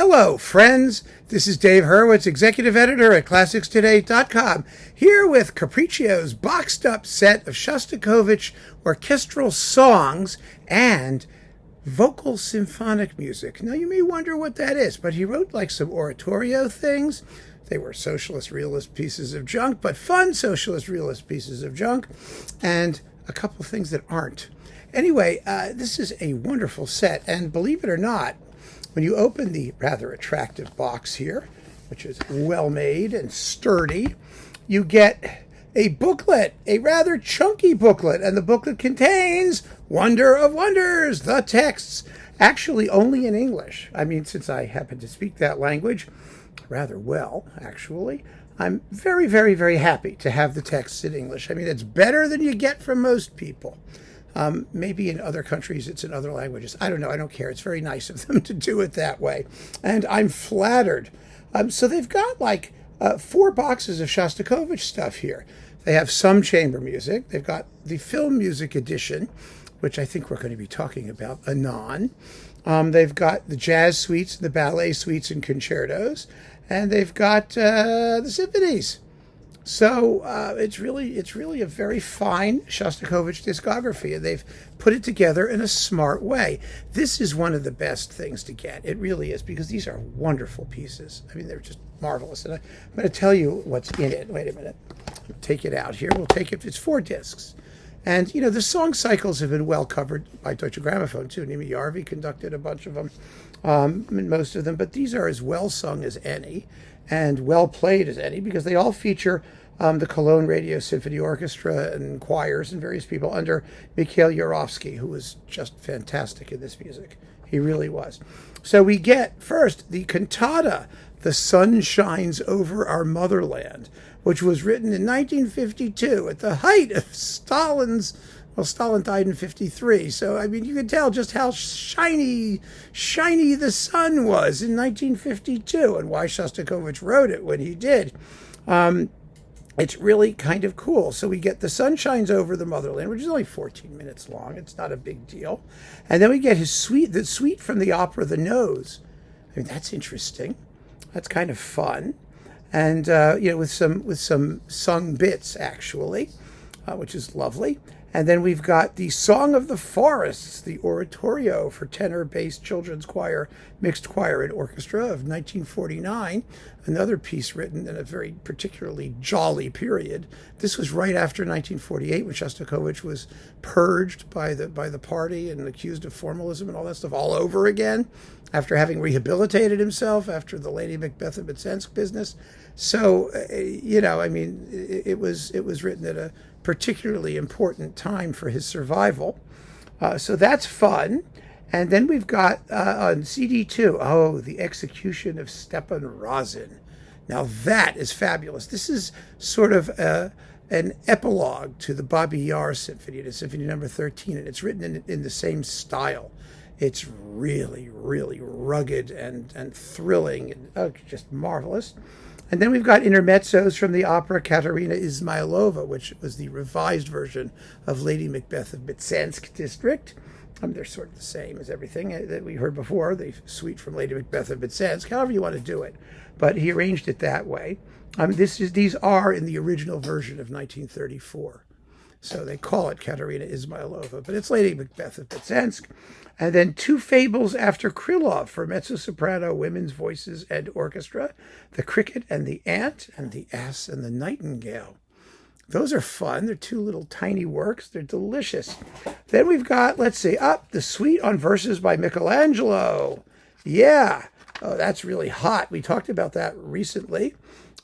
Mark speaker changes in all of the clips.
Speaker 1: Hello, friends. This is Dave Hurwitz, executive editor at ClassicsToday.com, here with Capriccio's boxed up set of Shostakovich orchestral songs and vocal symphonic music. Now, you may wonder what that is, but he wrote like some oratorio things. They were socialist realist pieces of junk, but fun socialist realist pieces of junk, and a couple of things that aren't. Anyway, this is a wonderful set, and believe it or not, when you open the rather attractive box here, which is well made and sturdy, you get a booklet, a rather chunky booklet, and the booklet contains Wonder of Wonders, the texts, actually only in English. I mean, since I happen to speak that language rather well, actually, I'm very, very, very happy to have the texts in English. I mean, it's better than you get from most people. Maybe in other countries it's in other languages. I don't know. I don't care. It's very nice of them to do it that way. And I'm flattered. So they've got like 4 boxes of Shostakovich stuff here. They have some chamber music. They've got the film music edition, which I think we're going to be talking about anon. They've got the jazz suites, the ballet suites and concertos. And they've got the symphonies. So it's really a very fine Shostakovich discography, and they've put it together in a smart way. This is one of the best things to get. It really is, because these are wonderful pieces. I mean, they're just marvelous. And I'm going to tell you what's in it. Wait a minute. I'll take it out here. We'll take it. It's 4 discs. And, you know, the song cycles have been well covered by Deutsche Grammophon, too. Nimi Yarvi conducted a bunch of them, most of them. But these are as well sung as any and well played as any, because they all feature the Cologne Radio Symphony Orchestra and choirs and various people under Michail Jurowski, who was just fantastic in this music. He really was. So we get first the cantata, The Sun Shines Over Our Motherland, which was written in 1952 at the height of Stalin died in 53. So, I mean, you can tell just how shiny the sun was in 1952 and why Shostakovich wrote it when he did. It's really kind of cool. So we get The Sun Shines Over the Motherland, which is only 14 minutes long. It's not a big deal. And then we get his the suite from the opera The Nose. I mean, that's interesting. That's kind of fun. And, you know, with some sung bits, actually, which is lovely. And then we've got the Song of the Forests, the oratorio for tenor, bass, children's choir, mixed choir, and orchestra of 1949. Another piece written in a very particularly jolly period. This was right after 1948, when Shostakovich was purged by the party and accused of formalism and all that stuff all over again, after having rehabilitated himself after the Lady Macbeth of Mtsensk business. So, you know, I mean, it was written at a particularly important time for his survival. So that's fun. And then we've got on CD 2, The Execution of Stepan Razin. Now that is fabulous. This is sort of an epilogue to the Babi Yar Symphony, to Symphony number 13, and it's written in the same style. It's really, really rugged and thrilling and just marvelous. And then we've got intermezzos from the opera Katerina Izmailova, which was the revised version of Lady Macbeth of Mtsensk District. They're sort of the same as everything that we heard before, the suite from Lady Macbeth of Mtsensk, however you want to do it. But he arranged it that way. These are in the original version of 1934. So they call it Katerina Izmailova, but it's Lady Macbeth of Mtsensk. And then 2 fables after Krylov for mezzo-soprano, women's voices, and orchestra. The Cricket and the Ant, and the Ass and the Nightingale. Those are fun. They're 2 little tiny works. They're delicious. Then we've got, let's see, the suite on verses by Michelangelo. Yeah. Oh, that's really hot. We talked about that recently.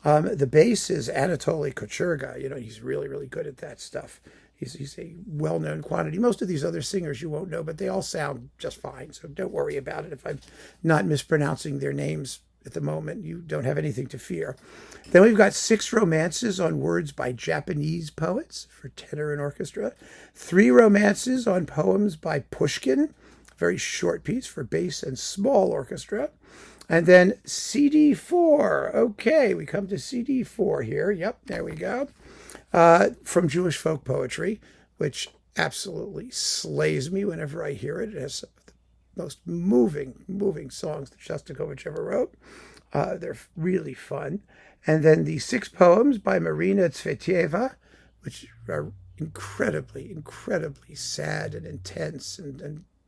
Speaker 1: The bass is Anatoly Kochurga. You know, he's really, really good at that stuff. He's a well-known quantity. Most of these other singers you won't know, but they all sound just fine. So don't worry about it. If I'm not mispronouncing their names at the moment, you don't have anything to fear. Then we've got 6 romances on words by Japanese poets for tenor and orchestra. 3 romances on poems by Pushkin, a very short piece for bass and small orchestra. And then CD 4. Okay, we come to CD 4 here. Yep, there we go. From Jewish folk poetry, which absolutely slays me whenever I hear it. It has some of the most moving songs that Shostakovich ever wrote. They're really fun. And then the 6 poems by Marina Tsvetieva, which are incredibly sad and intense.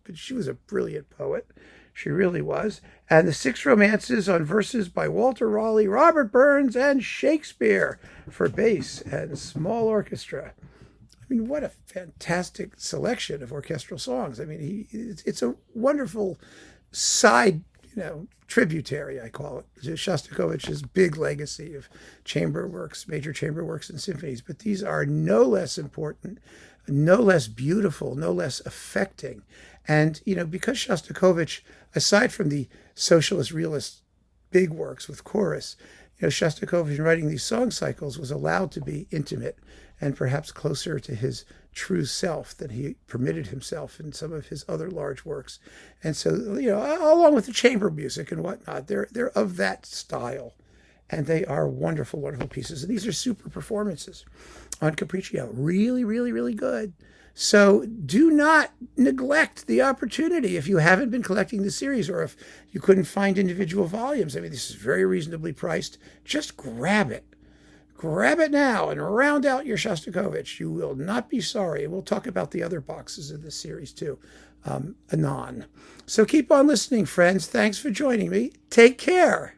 Speaker 1: But she was a brilliant poet. She really was. And the 6 romances on verses by Walter Raleigh, Robert Burns, and Shakespeare for bass and small orchestra. I mean, what a fantastic selection of orchestral songs. I mean, it's a wonderful side, tributary, I call it, to Shostakovich's big legacy of chamber works, major chamber works and symphonies. But these are no less important, no less beautiful, no less affecting. And, because Shostakovich, aside from the socialist, realist big works with chorus, Shostakovich, in writing these song cycles, was allowed to be intimate and perhaps closer to his true self than he permitted himself in some of his other large works. And so, along with the chamber music and whatnot, they're of that style. And they are wonderful, wonderful pieces. And these are super performances on Capriccio. Really, really, really good. So do not neglect the opportunity if you haven't been collecting the series or if you couldn't find individual volumes. I mean, this is very reasonably priced. Just grab it. Grab it now and round out your Shostakovich. You will not be sorry. We'll talk about the other boxes of this series too, anon. So keep on listening, friends. Thanks for joining me. Take care.